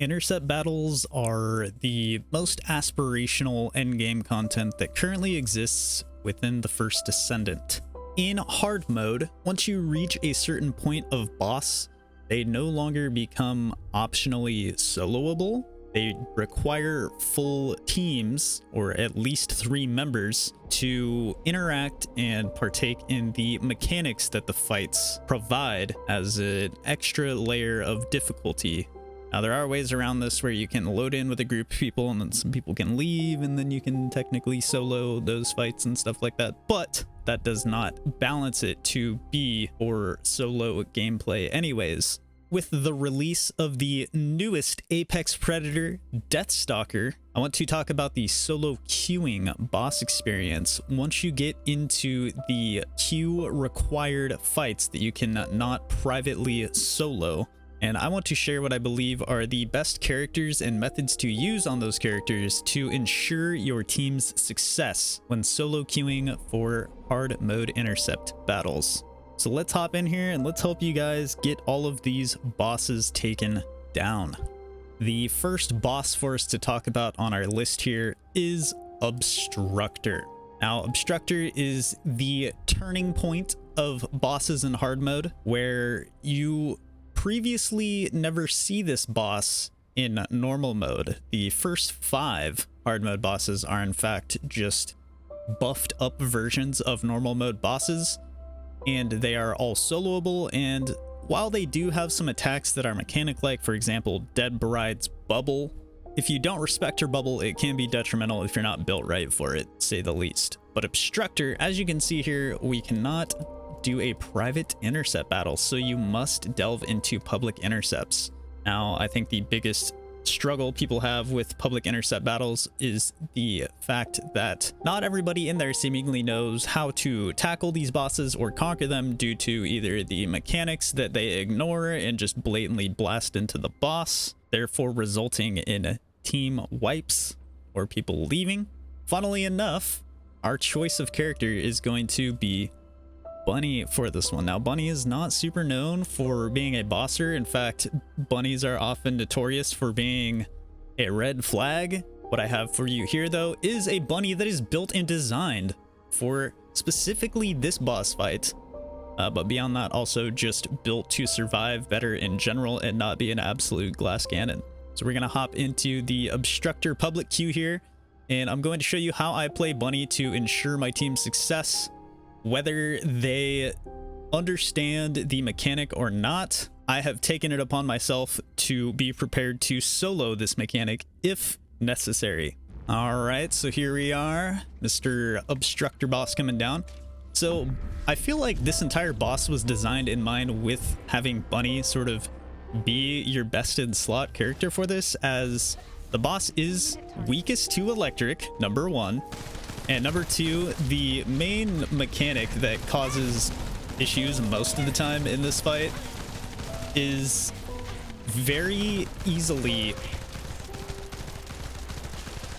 Intercept battles are the most aspirational endgame content that currently exists within the first Descendant. In hard mode, once you reach a certain point of boss, they no longer become optionally soloable. They require full teams, or at least 3 members, to interact and partake in the mechanics that the fights provide as an extra layer of difficulty. Now, there are ways around this where you can load in with a group of people and then some people can leave and then you can technically solo those fights and stuff like that, but that does not balance it to be for solo gameplay anyways. With the release of the newest Apex Predator, Stalker, I want to talk about the solo queuing boss experience. Once you get into the queue required fights that you can not privately solo, and I want to share what I believe are the best characters and methods to use on those characters to ensure your team's success when solo queuing for hard mode intercept battles. So let's hop in here and let's help you guys get all of these bosses taken down. The first boss for us to talk about on our list here is Obstructer. Now, Obstructer is the turning point of bosses in hard mode, where you previously never see this boss in normal mode. The first 5 hard mode bosses are in fact just buffed up versions of normal mode bosses, and they are all soloable. And while they do have some attacks that are mechanic-like, for example, Dead Bride's bubble, if you don't respect her bubble, it can be detrimental if you're not built right for it, say the least. But Obstructer, as you can see here, we cannot do a private intercept battle, so you must delve into public intercepts. Now, I think the biggest struggle people have with public intercept battles is the fact that not everybody in there seemingly knows how to tackle these bosses or conquer them, due to either the mechanics that they ignore and just blatantly blast into the boss, therefore resulting in team wipes or people leaving. Funnily enough, our choice of character is going to be Bunny for this one. Now, Bunny is not super known for being a bosser. In fact, bunnies are often notorious for being a red flag. What I have for you here, though, is a bunny that is built and designed for specifically this boss fight. But beyond that, also just built to survive better in general and not be an absolute glass cannon. So we're going to hop into the Obstructer public queue here, and I'm going to show you how I play Bunny to ensure my team's success. Whether they understand the mechanic or not, I have taken it upon myself to be prepared to solo this mechanic if necessary. All right, so here we are, Mr. Obstructer boss coming down. So I feel like this entire boss was designed in mind with having Bunny sort of be your best in slot character for this, as the boss is weakest to electric, number 1. And number 2, the main mechanic that causes issues most of the time in this fight is very easily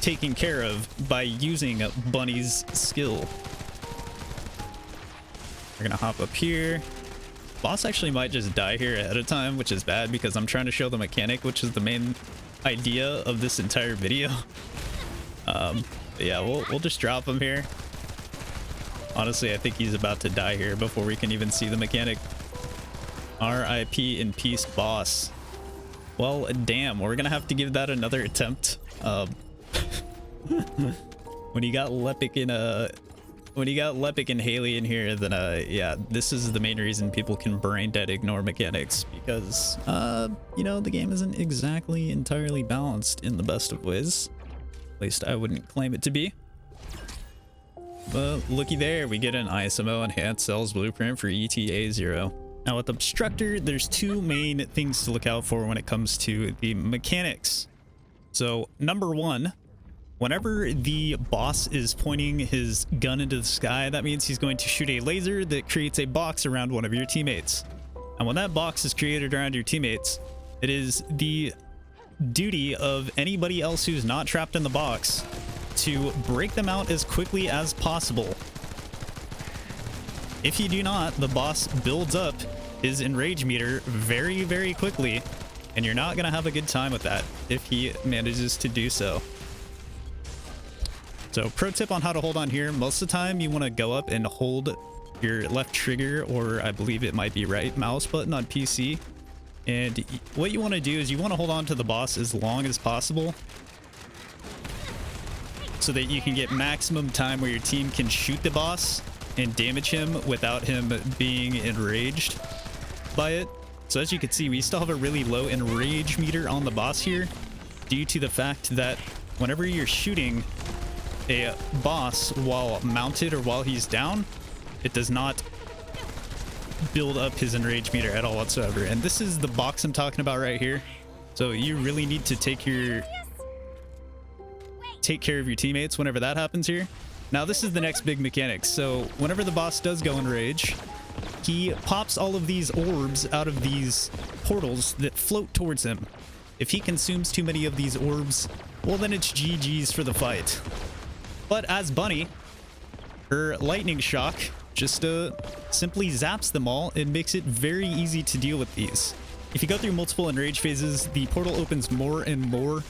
taken care of by using Bunny's skill. We're gonna hop up here. Boss actually might just die here ahead of time, which is bad because I'm trying to show the mechanic, which is the main idea of this entire video. Yeah, we'll just drop him here. Honestly, I think he's about to die here before we can even see the mechanic. RIP in peace, boss. Well, damn, we're gonna have to give that another attempt. When you got Lepic and Haley in here, then yeah, this is the main reason people can brain dead ignore mechanics, because you know, the game isn't exactly entirely balanced in the best of ways. At least I wouldn't claim it to be. But looky there, we get an ISMO Enhanced Cells Blueprint for ETA 0. Now with Obstructer, there's 2 main things to look out for when it comes to the mechanics. So number 1, whenever the boss is pointing his gun into the sky, that means he's going to shoot a laser that creates a box around one of your teammates. And when that box is created around your teammates, it is the duty of anybody else who's not trapped in the box to break them out as quickly as possible. If you do not, the boss builds up his enrage meter very, very quickly, and you're not gonna have a good time with that if he manages to do so. So pro tip on how to hold on here, most of the time you want to go up and hold your left trigger, or I believe it might be right mouse button on PC. And what you want to do is you want to hold on to the boss as long as possible so that you can get maximum time where your team can shoot the boss and damage him without him being enraged by it. So as you can see, we still have a really low enrage meter on the boss here due to the fact that whenever you're shooting a boss while mounted or while he's down, it does not build up his enrage meter at all whatsoever. And this is the box I'm talking about right here. So you really need to take care of your teammates whenever that happens here. Now this is the next big mechanic. So whenever the boss does go in rage, he pops all of these orbs out of these portals that float towards him. If he consumes too many of these orbs, well then it's GG's for the fight. But as Bunny, her lightning shock just simply zaps them all and makes it very easy to deal with these. If you go through multiple enrage phases, the portal opens more and more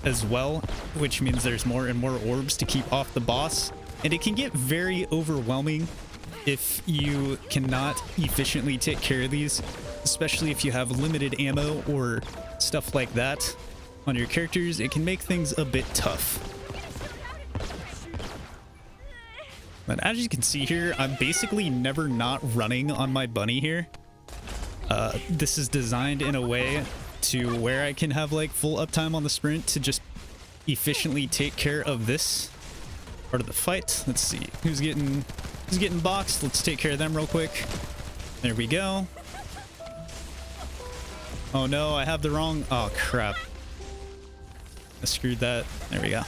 as well, which means there's more and more orbs to keep off the boss, and it can get very overwhelming if you cannot efficiently take care of these, especially if you have limited ammo or stuff like that on your characters. It can make things a bit tough. But as you can see here, I'm basically never not running on my Bunny here. This is designed in a way to where I can have like full uptime on the sprint to just efficiently take care of this part of the fight. Let's see who's getting boxed. Let's take care of them real quick. There we go. Oh no, I have the wrong... Oh crap. I screwed that. There we go.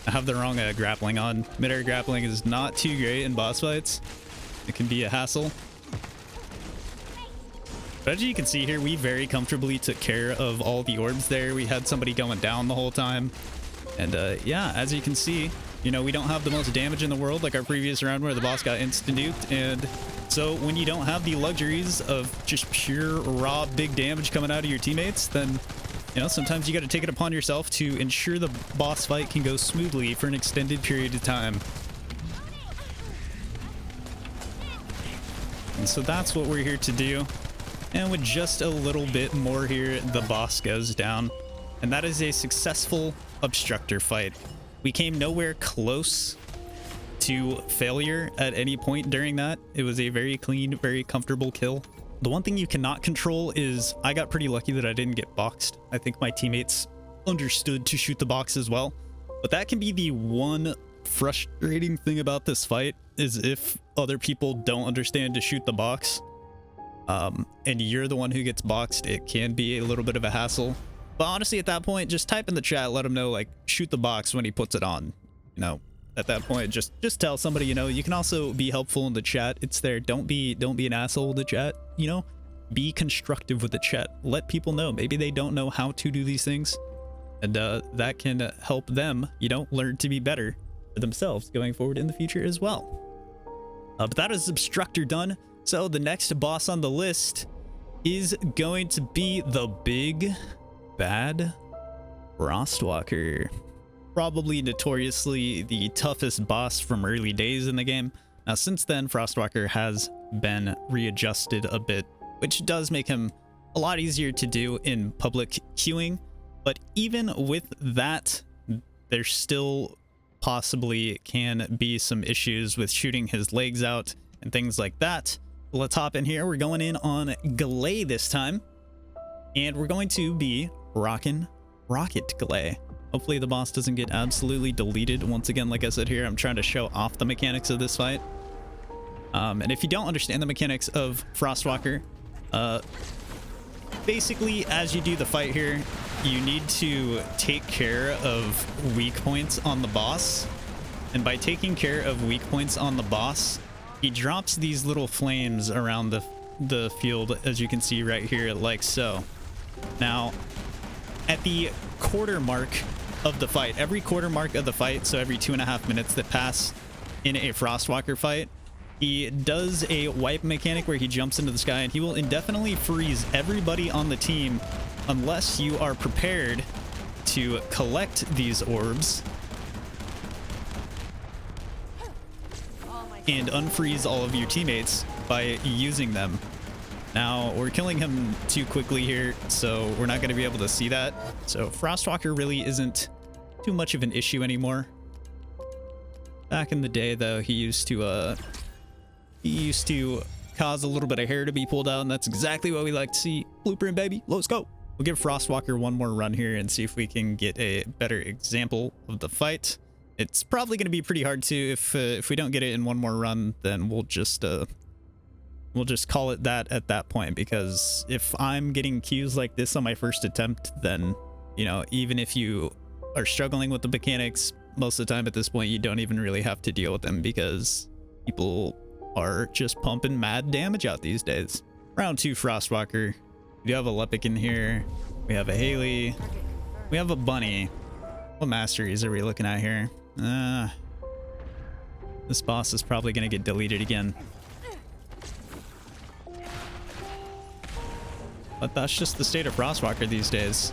I have the wrong grappling on. Mid-air grappling is not too great in boss fights. It can be a hassle. But as you can see here, we very comfortably took care of all the orbs there. We had somebody going down the whole time. And yeah, as you can see, you know, we don't have the most damage in the world like our previous round where the boss got instant-nuked. And so when you don't have the luxuries of just pure raw big damage coming out of your teammates, then, you know, sometimes you got to take it upon yourself to ensure the boss fight can go smoothly for an extended period of time. And so that's what we're here to do. And with just a little bit more here, the boss goes down. And that is a successful Obstructer fight. We came nowhere close to failure at any point during that. It was a very clean, very comfortable kill. The one thing you cannot control is I got pretty lucky that I didn't get boxed. I think my teammates understood to shoot the box as well. But that can be the one frustrating thing about this fight, is if other people don't understand to shoot the box. And you're the one who gets boxed, it can be a little bit of a hassle. But honestly, at that point, just type in the chat, let him know, like, shoot the box when he puts it on. You know, at that point, just tell somebody, you know. You can also be helpful in the chat. It's there. Don't be an asshole in the chat, you know. Be constructive with the chat. Let people know. Maybe they don't know how to do these things. And that can help them, you know, learn to be better for themselves going forward in the future as well. But that is Obstructer done. So the next boss on the list is going to be the big bad Frostwalker. Probably notoriously the toughest boss from early days in the game. Now since then, Frostwalker has been readjusted a bit, which does make him a lot easier to do in public queuing. But even with that, there still possibly can be some issues with shooting his legs out and things like that. Let's hop in here. We're going in on Glay this time, and we're going to be rocking Rocket Glay. Hopefully the boss doesn't get absolutely deleted. Once again, like I said here, I'm trying to show off the mechanics of this fight. And if you don't understand the mechanics of Frostwalker, basically as you do the fight here, you need to take care of weak points on the boss. And by taking care of weak points on the boss, he drops these little flames around the field, as you can see right here, like so. Now, at the quarter mark of the fight, every quarter mark of the fight, so every 2.5 minutes that pass in a Frostwalker fight, he does a wipe mechanic where he jumps into the sky and he will indefinitely freeze everybody on the team unless you are prepared to collect these orbs and unfreeze all of your teammates by using them. Now, we're killing him too quickly here, so we're not going to be able to see that. So Frostwalker really isn't too much of an issue anymore. Back in the day, though, he used to cause a little bit of hair to be pulled out, and that's exactly what we like to see. Blueprint, baby, let's go. We'll give Frostwalker one more run here and see if we can get a better example of the fight. It's probably going to be pretty hard to. If we don't get it in one more run, then we'll just call it that at that point, because if I'm getting cues like this on my first attempt, then, you know, even if you are struggling with the mechanics, most of the time at this point, you don't even really have to deal with them because people are just pumping mad damage out these days. Round 2 Frostwalker. We do have a Lepic in here. We have a Haley. We have a Bunny. What masteries are we looking at here? This boss is probably going to get deleted again. But that's just the state of Frostwalker these days.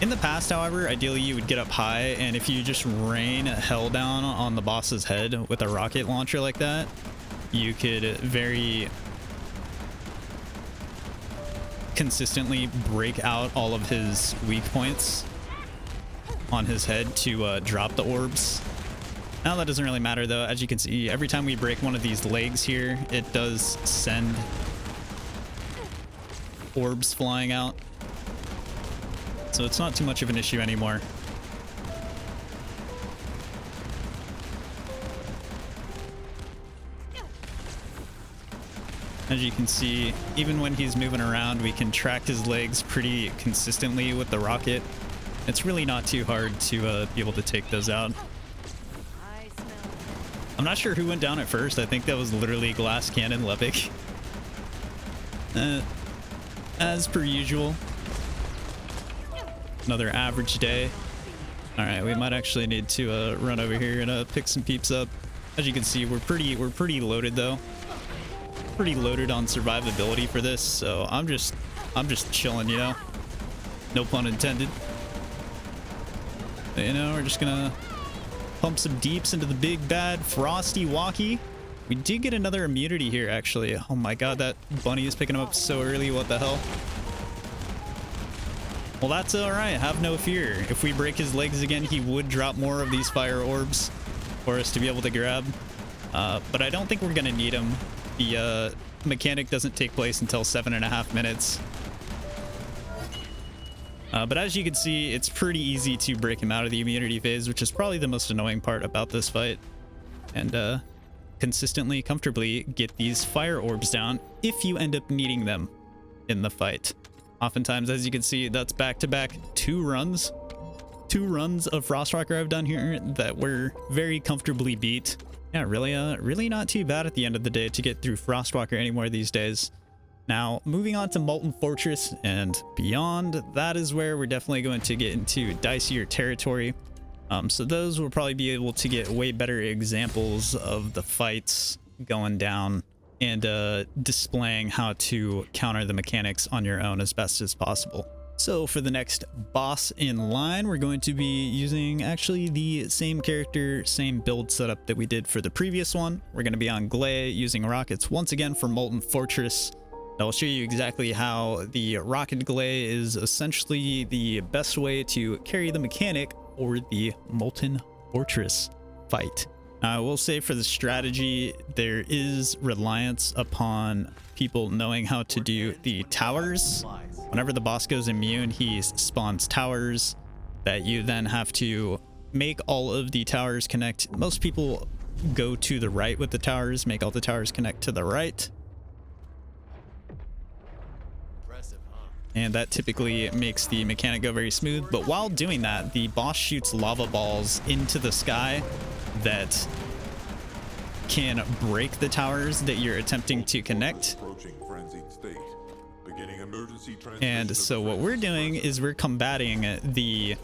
In the past, however, ideally you would get up high, and if you just rain hell down on the boss's head with a rocket launcher like that, you could very consistently break out all of his weak points on his head to drop the orbs. Now that doesn't really matter though. As you can see, every time we break one of these legs here, it does send orbs flying out. So it's not too much of an issue anymore. As you can see, even when he's moving around, we can track his legs pretty consistently with the rocket. It's really not too hard to be able to take those out. I'm not sure who went down at first. I think that was literally Glass Cannon Lepic. As per usual. Another average day. All right, we might actually need to run over here and pick some peeps up. As you can see, we're pretty loaded though. Pretty loaded on survivability for this, so I'm just chilling, you know. No pun intended. You know, we're just gonna pump some deeps into the big bad Frosty Walkie. We did get another immunity here, actually. Oh my god, that bunny is picking him up so early. What the hell? Well, that's alright. Have no fear. If we break his legs again, he would drop more of these fire orbs for us to be able to grab. But I don't think we're going to need him. The mechanic doesn't take place until 7.5 minutes. But as you can see, it's pretty easy to break him out of the immunity phase, which is probably the most annoying part about this fight. And consistently, comfortably get these fire orbs down if you end up needing them in the fight. Oftentimes, as you can see, that's back-to-back 2 runs. 2 runs of Frostwalker I've done here that were very comfortably beat. Yeah, really not too bad at the end of the day to get through Frostwalker anymore these days. Now, moving on to Molten Fortress and beyond, that is where we're definitely going to get into dicier territory. So those will probably be able to get way better examples of the fights going down and displaying how to counter the mechanics on your own as best as possible. So for the next boss in line, we're going to be using actually the same character, same build setup that we did for the previous one. We're going to be on Glay using rockets once again for Molten Fortress. I'll show you exactly how the rocket Glay is essentially the best way to carry the mechanic or the Molten Fortress fight. I will say for the strategy, there is reliance upon people knowing how to do the towers. Whenever the boss goes immune, he spawns towers that you then have to make all of the towers connect. Most people go to the right with the towers, make all the towers connect to the right. And that typically makes the mechanic go very smooth. But while doing that, the boss shoots lava balls into the sky that can break the towers that you're attempting to connect. And so what we're doing is we're combating the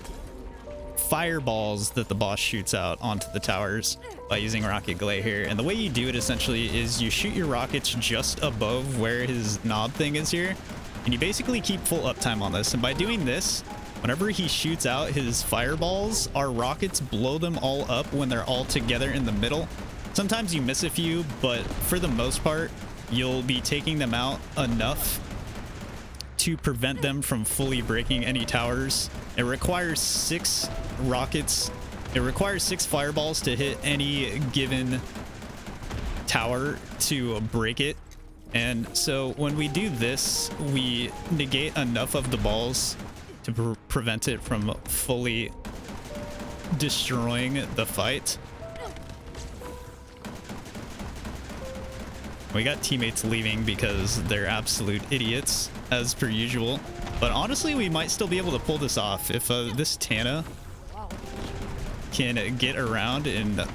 fireballs that the boss shoots out onto the towers by using rocket Glay here. And the way you do it essentially is you shoot your rockets just above where his knob thing is here. And you basically keep full uptime on this. And by doing this, whenever he shoots out his fireballs, our rockets blow them all up when they're all together in the middle. Sometimes you miss a few, but for the most part, you'll be taking them out enough to prevent them from fully breaking any towers. It requires 6 rockets. It requires 6 fireballs to hit any given tower to break it. And so when we do this, we negate enough of the balls to prevent it from fully destroying the fight. We got teammates leaving because they're absolute idiots, as per usual. But honestly, we might still be able to pull this off. If this Tana can get around and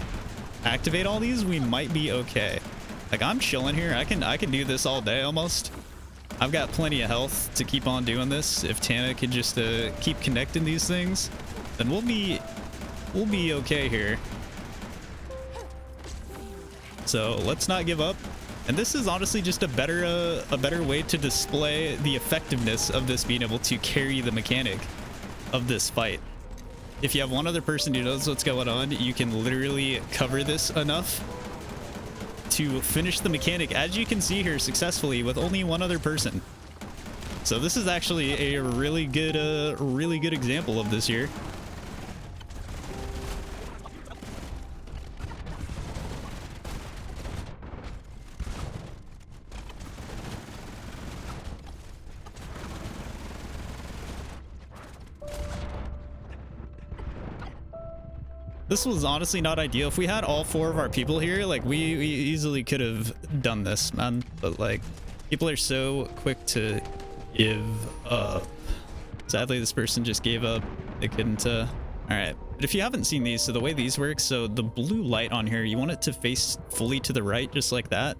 activate all these, we might be okay. Like, I'm chilling here. I can do this all day almost. I've got plenty of health to keep on doing this. If Tana could just keep connecting these things, then we'll be okay here. So let's not give up. And this is honestly just a better way to display the effectiveness of this being able to carry the mechanic of this fight. If you have one other person who knows what's going on, you can literally cover this enough to finish the mechanic, as you can see here, successfully with only one other person. So this is actually a really good example of this here. This was honestly not ideal. If we had all 4 of our people here, like, we easily could have done this, man. But like, people are so quick to give up. Sadly, this person just gave up. They couldn't all right, but if you haven't seen these, so the way these work, so the blue light on here, you want it to face fully to the right, just like that.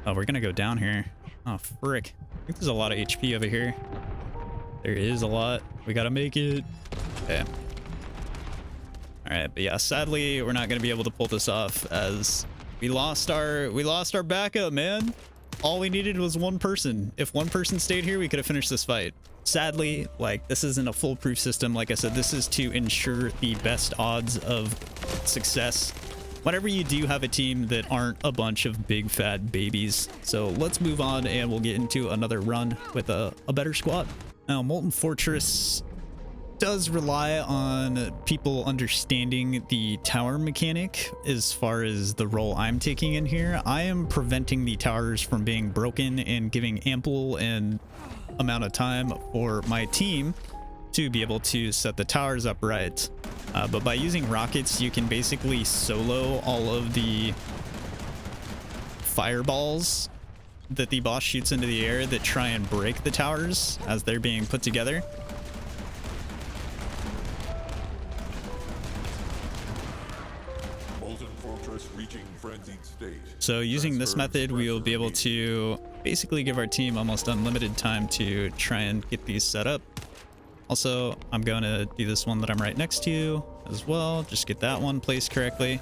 Oh, we're gonna go down here. Oh frick, I think there's a lot of HP over here. There is a lot. We gotta make it. Okay. All right, but yeah, sadly, we're not gonna be able to pull this off, as we lost our backup, man. All we needed was one person. If one person stayed here, we could have finished this fight. Sadly, like, this isn't a foolproof system. Like I said, this is to ensure the best odds of success whenever you do have a team that aren't a bunch of big fat babies. So let's move on and we'll get into another run with a better squad. Now, Molten Fortress does rely on people understanding the tower mechanic. As far as the role I'm taking in here, I am preventing the towers from being broken and giving ample and amount of time for my team to be able to set the towers up right. But by using rockets, you can basically solo all of the fireballs that the boss shoots into the air that try and break the towers as they're being put together. Molten Fortress reaching frenzied state. So using this method, we will be able to basically give our team almost unlimited time to try and get these set up. Also, I'm going to do this one that I'm right next to as well. Just get that one placed correctly.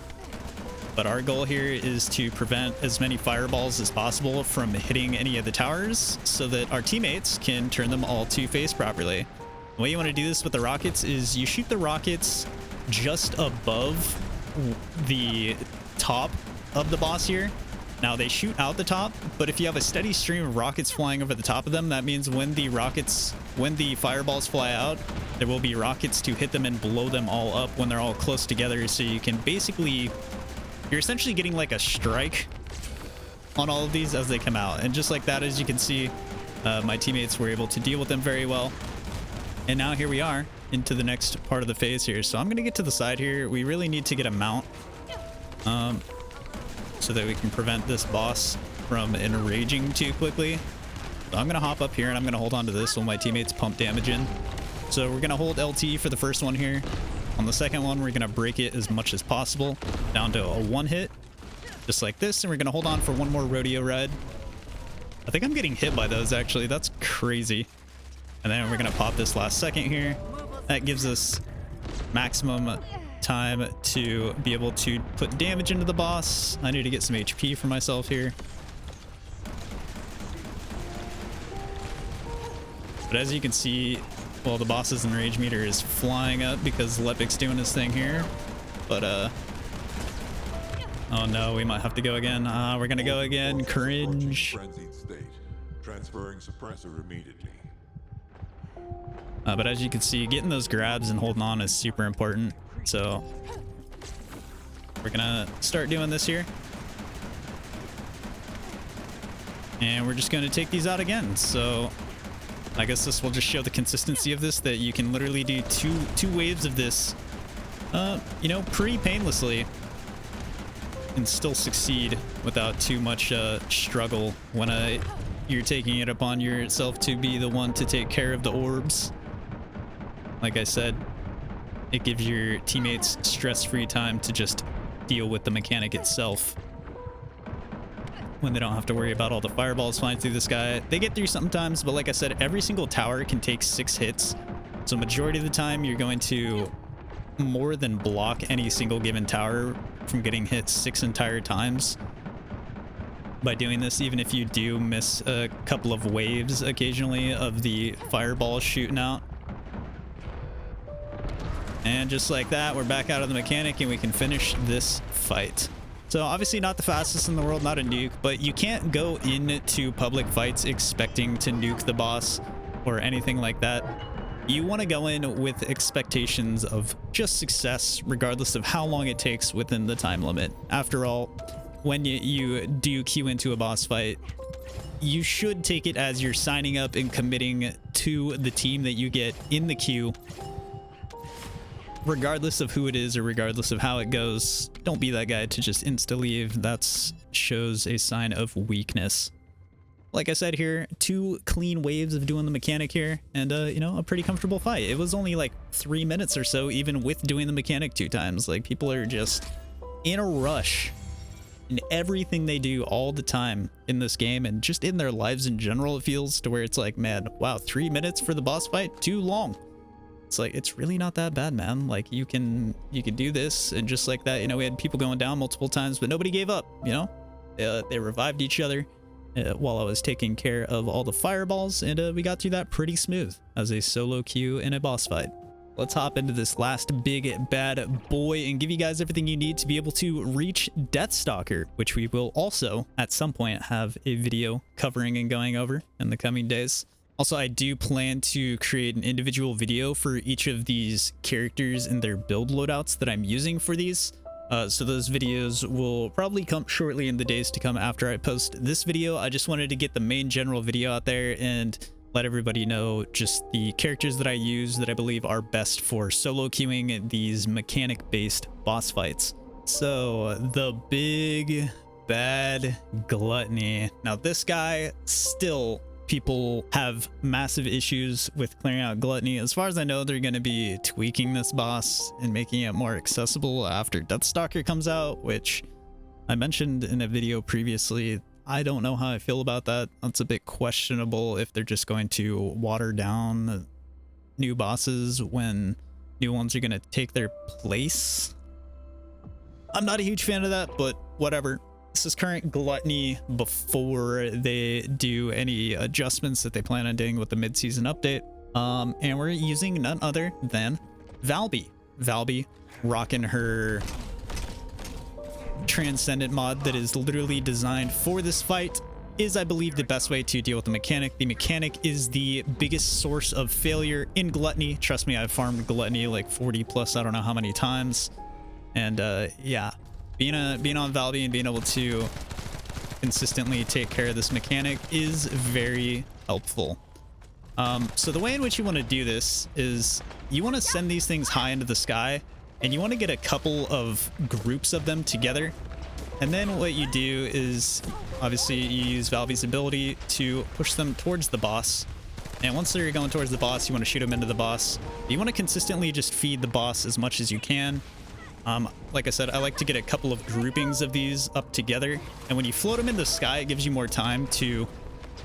But our goal here is to prevent as many fireballs as possible from hitting any of the towers so that our teammates can turn them all to face properly. The way you want to do this with the rockets is you shoot the rockets just above the top of the boss here. Now, they shoot out the top, but if you have a steady stream of rockets flying over the top of them, that means when the fireballs fly out, there will be rockets to hit them and blow them all up when they're all close together. So you can basically, you're essentially getting like a strike on all of these as they come out. And just like that, as you can see, my teammates were able to deal with them very well. And now here we are into the next part of the phase here. So I'm going to get to the side here. We really need to get a mount so that we can prevent this boss from enraging too quickly. So I'm going to hop up here and I'm going to hold on to this while my teammates pump damage in. So we're going to hold LT for the first one here. On the second one, we're going to break it as much as possible down to a 1 hit, just like this. And we're going to hold on for one more rodeo ride. I think I'm getting hit by those, actually. That's crazy. And then we're going to pop this last second here. That gives us maximum time to be able to put damage into the boss. I need to get some HP for myself here. But as you can see, well, the boss's enrage meter is flying up because Lepic's doing his thing here. But oh no, we might have to go again. We're gonna go again. Cringe. Frenzied state. Transferring suppressor immediately. But as you can see, getting those grabs and holding on is super important. So we're gonna start doing this here. And we're just gonna take these out again. So I guess this will just show the consistency of this, that you can literally do two waves of this, you know, pretty painlessly and still succeed without too much struggle when you're taking it upon yourself to be the one to take care of the orbs. Like I said, it gives your teammates stress-free time to just deal with the mechanic itself when they don't have to worry about all the fireballs flying through the sky. They get through sometimes, but like I said, every single tower can take 6 hits. So majority of the time, you're going to more than block any single given tower from getting hit 6 entire times by doing this, even if you do miss a couple of waves occasionally of the fireballs shooting out. And just like that, we're back out of the mechanic and we can finish this fight. So obviously not the fastest in the world, not a nuke, but you can't go into public fights expecting to nuke the boss or anything like that. You want to go in with expectations of just success, regardless of how long it takes within the time limit. After all, when you do queue into a boss fight, you should take it as you're signing up and committing to the team that you get in the queue. Regardless of who it is or regardless of how it goes, don't be that guy to just insta-leave. That shows a sign of weakness. Like I said here, 2 clean waves of doing the mechanic here, and you know, a pretty comfortable fight. It was only like 3 minutes or so, even with doing the mechanic 2 times. Like, people are just in a rush in everything they do all the time in this game, and just in their lives in general. It feels to where it's like, man, wow, 3 minutes for the boss fight? Too long. It's like, it's really not that bad, man. Like, you can do this, and just like that, you know, we had people going down multiple times, but nobody gave up, you know? They revived each other while I was taking care of all the fireballs, and we got through that pretty smooth as a solo queue in a boss fight. Let's hop into this last big bad boy and give you guys everything you need to be able to reach Stalker, which we will also at some point have a video covering and going over in the coming days. Also, I do plan to create an individual video for each of these characters and their build loadouts that I'm using for these. So those videos will probably come shortly in the days to come after I post this video. I just wanted to get the main general video out there and let everybody know just the characters that I use that I believe are best for solo queuing these mechanic-based boss fights. So, the big bad Gluttony. Now, this guy still... people have massive issues with clearing out Gluttony. As far as I know, they're going to be tweaking this boss and making it more accessible after Stalker comes out, which I mentioned in a video previously. I don't know how I feel about that. That's a bit questionable if they're just going to water down new bosses when new ones are going to take their place. I'm not a huge fan of that, but whatever. This is current Gluttony before they do any adjustments that they plan on doing with the mid-season update. And we're using none other than Valby. Valby rocking her Transcendent mod that is literally designed for this fight. Is, I believe, the best way to deal with the mechanic. The mechanic is the biggest source of failure in Gluttony. Trust me, I've farmed Gluttony like 40 plus, I don't know how many times. And yeah. Being on Valby and being able to consistently take care of this mechanic is very helpful. So the way in which you want to do this is you want to send these things high into the sky, and you want to get a couple of groups of them together. And then what you do is, obviously, you use Valby's ability to push them towards the boss. And once they're going towards the boss, you want to shoot them into the boss. You want to consistently just feed the boss as much as you can. Like I said, I like to get a couple of groupings of these up together, and when you float them in the sky, it gives you more time to,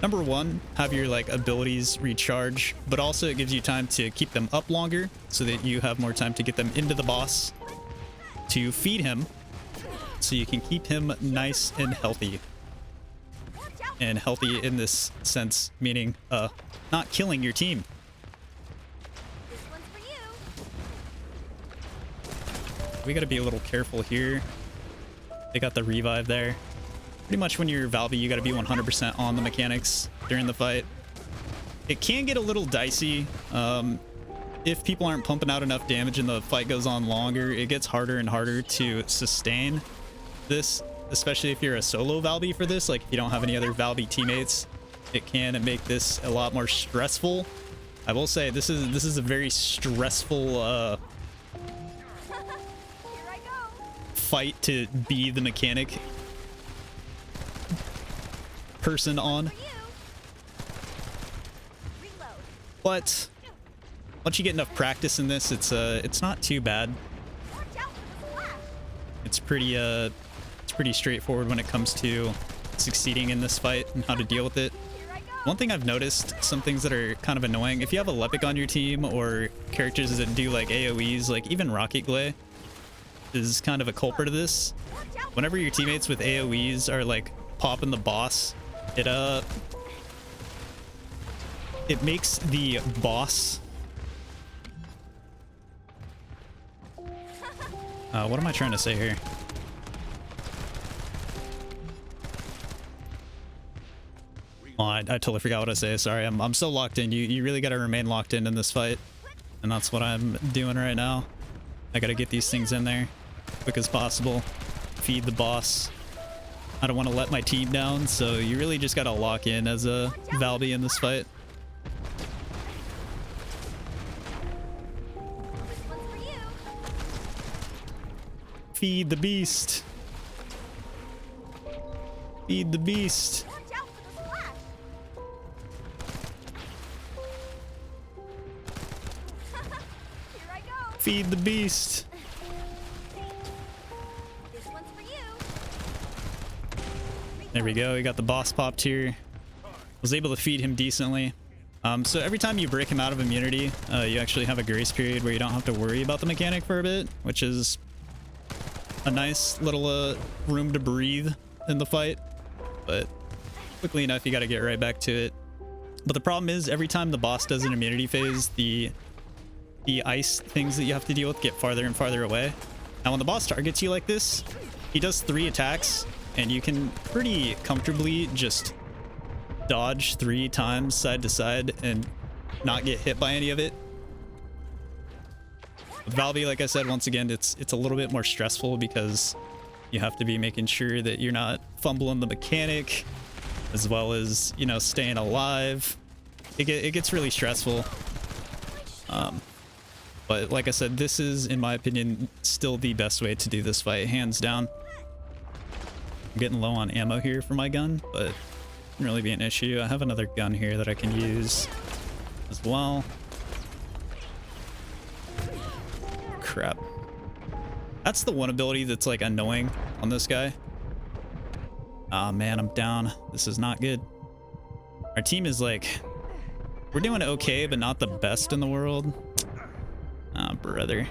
number one, have your like abilities recharge, but also it gives you time to keep them up longer so that you have more time to get them into the boss to feed him so you can keep him nice and healthy. Watch out and healthy in this sense, meaning not killing your team. This one's for you. We got to be a little careful here. They got the revive there. Pretty much when you're Valby, you got to be 100% on the mechanics during the fight. It can get a little dicey. If people aren't pumping out enough damage and the fight goes on longer, it gets harder and harder to sustain this, especially if you're a solo Valby for this. Like if you don't have any other Valby teammates, it can make this a lot more stressful. I will say this is a very stressful Here I go. fight to be the mechanic person on. For you. Reload. But once you get enough practice in this, it's not too bad. Watch out for the splash. It's pretty straightforward when it comes to succeeding in this fight and how to deal with it. Here I go. One thing I've noticed, some things that are kind of annoying, if you have a Lepic on your team or characters that do like AoEs, like even Rocket Glay is kind of a culprit of this. Watch out. Whenever your teammates with AoEs are like popping the boss, it makes the boss. What am I trying to say here? Well, I totally forgot what I say. Sorry, I'm so locked in. You really got to remain locked in this fight, and that's what I'm doing right now. I got to get these things in there quick as possible. Feed the boss. I don't want to let my team down, so you really just got to lock in as a Valby in this fight. This one's for you. Feed the beast. Feed the beast. Watch out for the splash. Here I go. Feed the beast. This one's for you. There we go. We got the boss popped here. Was able to feed him decently. So every time you break him out of immunity, you actually have a grace period where you don't have to worry about the mechanic for a bit, which is a nice little room to breathe in the fight. But quickly enough, you got to get right back to it. But the problem is every time the boss does an immunity phase, the ice things that you have to deal with get farther and farther away. Now when the boss targets you like this, he does 3 attacks, and you can pretty comfortably just dodge 3 times side to side and not get hit by any of it. With Valby, like I said, once again, it's a little bit more stressful because you have to be making sure that you're not fumbling the mechanic, as well as, you know, staying alive. It gets really stressful. But like I said, this is, in my opinion, still the best way to do this fight, hands down. I'm getting low on ammo here for my gun, but it shouldn't really be an issue. I have another gun here that I can use as well. Crap. That's the one ability that's like annoying on this guy. Ah, man, I'm down. This is not good. Our team is like, we're doing okay, but not the best in the world. Ah, brother.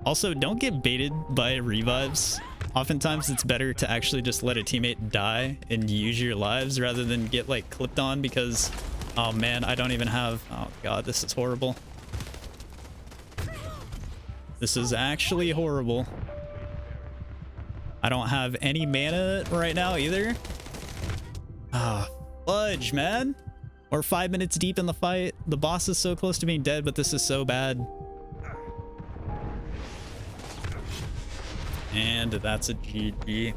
Also, don't get baited by revives. Oftentimes it's better to actually just let a teammate die and use your lives rather than get like clipped on because, oh man, I don't even have, oh god, this is horrible. This is actually horrible. I don't have any mana right now either. Ah, fudge, man. We're 5 minutes deep in the fight. The boss is so close to being dead, but this is so bad. And that's a GG.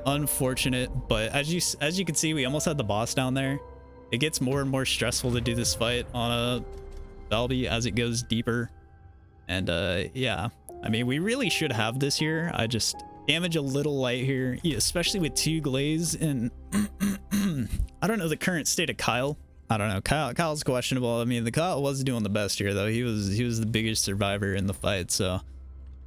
Unfortunate, but as you can see, we almost had the boss down there. It gets more and more stressful to do this fight on a Valby as it goes deeper. And yeah, I mean, we really should have this here. I just damage a little light here, especially with 2 glaze. And I don't know the current state of Kyle. I don't know. Kyle's questionable. I mean, the Kyle was doing the best here though. He was the biggest survivor in the fight. So, all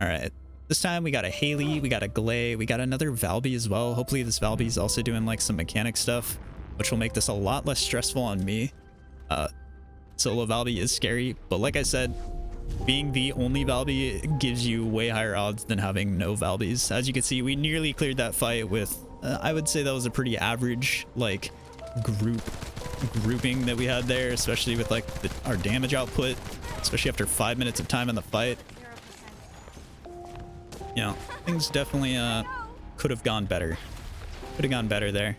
right. This time we got a Haley, we got a Glay, we got another Valby as well. Hopefully this Valby is also doing like some mechanic stuff, which will make this a lot less stressful on me. Solo Valby is scary, but like I said, being the only Valby gives you way higher odds than having no Valbys. As you can see, we nearly cleared that fight with I would say that was a pretty average like grouping that we had there, especially with like our damage output, especially after 5 minutes of time in the fight. 0%. You know, things definitely could have gone better. Could have gone better there.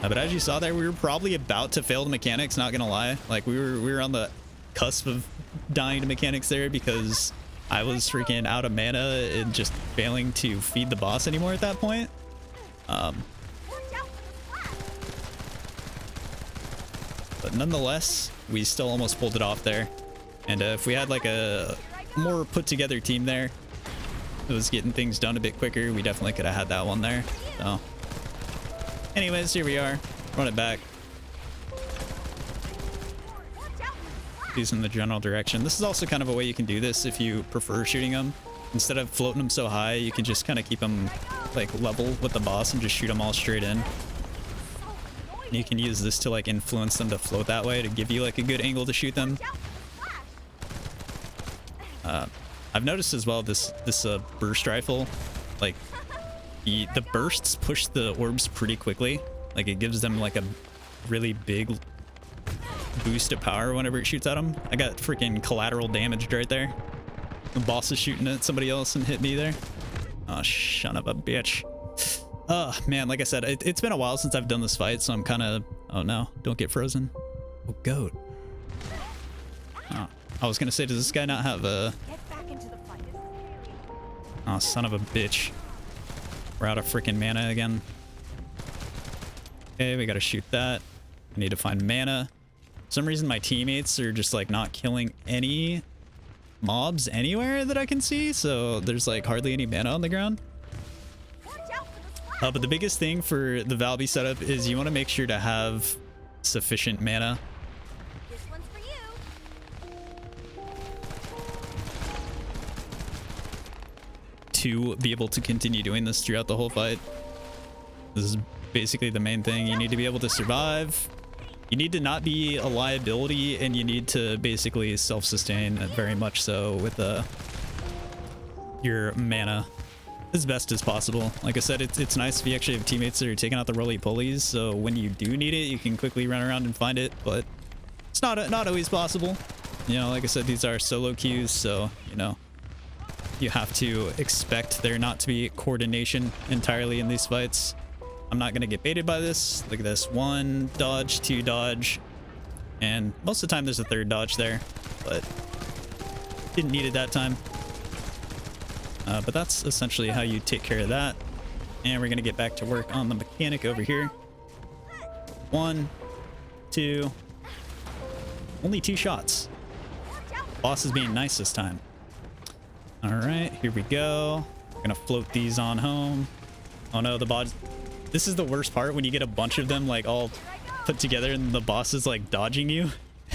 But as you saw there, we were probably about to fail the mechanics, not gonna lie. Like we were on the cusp of dying to mechanics there because I was freaking out of mana and just failing to feed the boss anymore at that point. But nonetheless, we still almost pulled it off there. And if we had like a more put together team there, it was getting things done a bit quicker, we definitely could have had that one there. So anyways, here we are. Run it back. These in the general direction. This is also kind of a way you can do this if you prefer shooting them. Instead of floating them so high, you can just kind of keep them like level with the boss and just shoot them all straight in. You can use this to like influence them to float that way to give you like a good angle to shoot them. I've noticed as well this burst rifle, like the bursts push the orbs pretty quickly. Like it gives them like a really big boost of power whenever it shoots at them. I got freaking collateral damage right there. The boss is shooting at somebody else and hit me there. Oh, son of a bitch. Oh man, like I said, it's been a while since I've done this fight, so I'm kind of... Oh no, don't get frozen. Oh, goat. Oh, I was gonna say, does this guy not have a... Oh, son of a bitch. We're out of freaking mana again. Okay, we gotta shoot that. I need to find mana. For some reason my teammates are just like not killing any mobs anywhere that I can see, so there's like hardly any mana on the ground. But the biggest thing for the Valby setup is you want to make sure to have sufficient mana. This one's for you. To be able to continue doing this throughout the whole fight. This is basically the main thing. You need to be able to survive. You need to not be a liability, and you need to basically self-sustain very much so with your mana as best as possible. Like I said, it's nice if you actually have teammates that are taking out the roly-polies, so when you do need it, you can quickly run around and find it, but it's not always possible. You know, like I said, these are solo queues, so, you know, you have to expect there not to be coordination entirely in these fights. I'm not going to get baited by this. Look at this. 1 dodge, 2 dodge, and most of the time there's a 3rd dodge there, but didn't need it that time. But that's essentially how you take care of that. And we're going to get back to work on the mechanic over here. 1, 2. Only 2 shots. Boss is being nice this time. All right, here we go. We're going to float these on home. Oh no, the boss. This is the worst part when you get a bunch of them like all put together and the boss is like dodging you.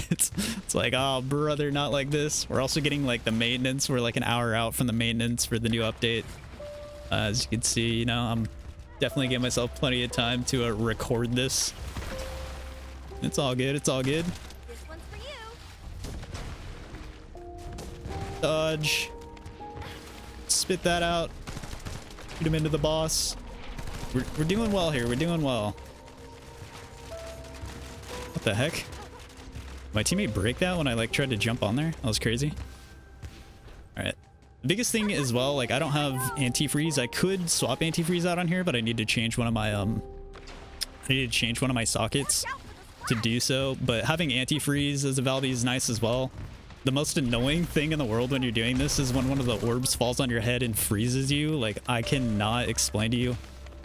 It's like, oh brother, not like this. We're also getting like the maintenance. We're like an hour out from the maintenance for the new update. As you can see, you know, I'm definitely giving myself plenty of time to record this. It's all good. It's all good. This one's for you. Dodge. Spit that out. Shoot him into the boss. We're doing well here. We're doing well. What the heck? My teammate break that when I like tried to jump on there? That was crazy. All right. The biggest thing as well, like I don't have antifreeze. I could swap antifreeze out on here, but I need to change one of my sockets to do so. But having antifreeze as a Valby is nice as well. The most annoying thing in the world when you're doing this is when one of the orbs falls on your head and freezes you. Like I cannot explain to you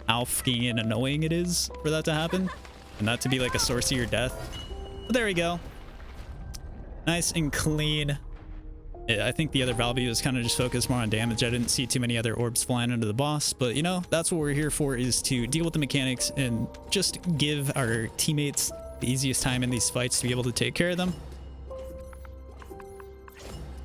how fucking annoying it is for that to happen, and that to be like a source of your death. But there we go. Nice and clean. I think the other Valby was kind of just focused more on damage. I didn't see too many other orbs flying into the boss, but you know, that's what we're here for, is to deal with the mechanics and just give our teammates the easiest time in these fights to be able to take care of them.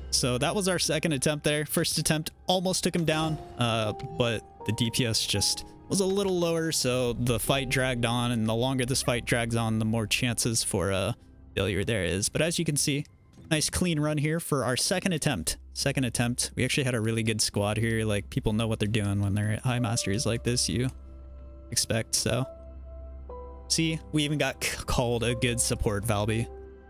So that was our second attempt there. First attempt almost took him down, but the DPS just was a little lower, so the fight dragged on, and the longer this fight drags on, the more chances for failure there is. But as you can see, nice clean run here for our second attempt. second attempt. We actually had a really good squad here. Like, people know what they're doing when they're at high masteries like this, you expect. So see, we even got called a good support Valby.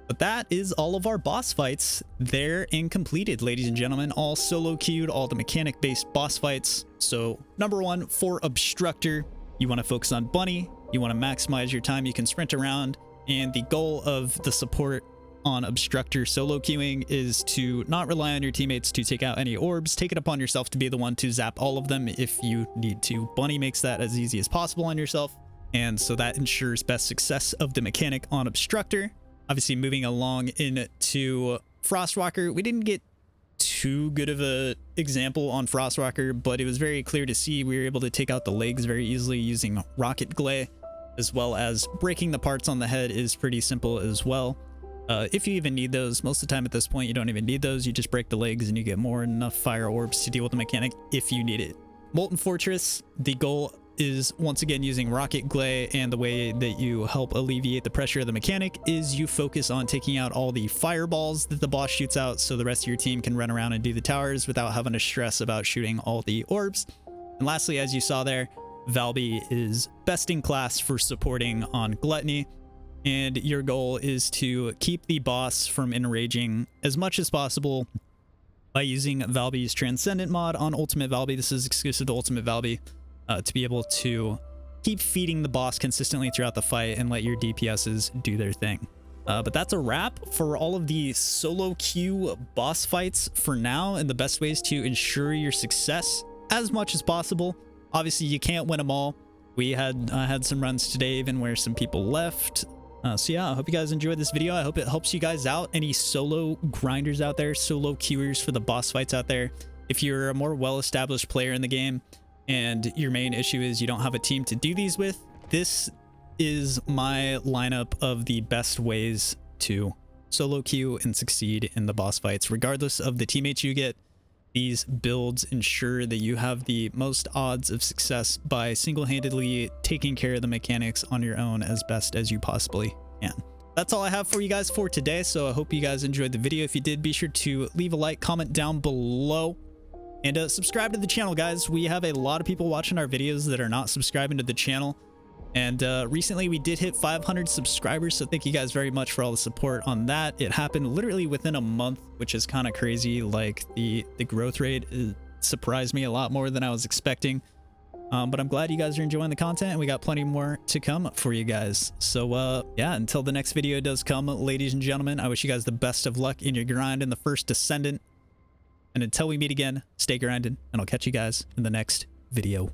But that is all of our boss fights there and completed, ladies and gentlemen. All solo queued, all the mechanic based boss fights. So number 1 for Obstructer, you want to focus on Bunny, you want to maximize your time you can sprint around, and the goal of the support on Obstructer solo queuing is to not rely on your teammates to take out any orbs. Take it upon yourself to be the one to zap all of them if you need to. Bunny makes that as easy as possible on yourself, and so that ensures best success of the mechanic on Obstructer. Obviously, moving along into Frostwalker, we didn't get too good of a example on Frostwalker, but it was very clear to see we were able to take out the legs very easily using rocket glare, as well as breaking the parts on the head is pretty simple as well. If you even need those, most of the time at this point you don't even need those. You just break the legs and you get more than enough fire orbs to deal with the mechanic if you need it. Molten Fortress, the goal is once again using rocket glare, and the way that you help alleviate the pressure of the mechanic is you focus on taking out all the fireballs that the boss shoots out, so the rest of your team can run around and do the towers without having to stress about shooting all the orbs. And lastly, as you saw there, Valby is best in class for supporting on Gluttony, and your goal is to keep the boss from enraging as much as possible by using Valby's Transcendent mod on Ultimate Valby. This is exclusive to Ultimate Valby. To be able to keep feeding the boss consistently throughout the fight and let your DPSs do their thing. But that's a wrap for all of the solo queue boss fights for now, and the best ways to ensure your success as much as possible. Obviously, you can't win them all. We had some runs today even where some people left. So yeah, I hope you guys enjoyed this video. I hope it helps you guys out. Any solo grinders out there, solo queuers for the boss fights out there. If you're a more well-established player in the game, and your main issue is you don't have a team to do these with, this is my lineup of the best ways to solo queue and succeed in the boss fights. Regardless of the teammates you get, these builds ensure that you have the most odds of success by single-handedly taking care of the mechanics on your own as best as you possibly can. That's all I have for you guys for today, so I hope you guys enjoyed the video. If you did, be sure to leave a like, comment down below, and subscribe to the channel, guys. We have a lot of people watching our videos that are not subscribing to the channel. And recently we did hit 500 subscribers, so thank you guys very much for all the support on that. It happened literally within a month, which is kind of crazy. Like, the growth rate surprised me a lot more than I was expecting. But I'm glad you guys are enjoying the content, and we got plenty more to come for you guys. So yeah, until the next video does come, ladies and gentlemen, I wish you guys the best of luck in your grind in the first Descendant. And until we meet again, stay grinding, and I'll catch you guys in the next video.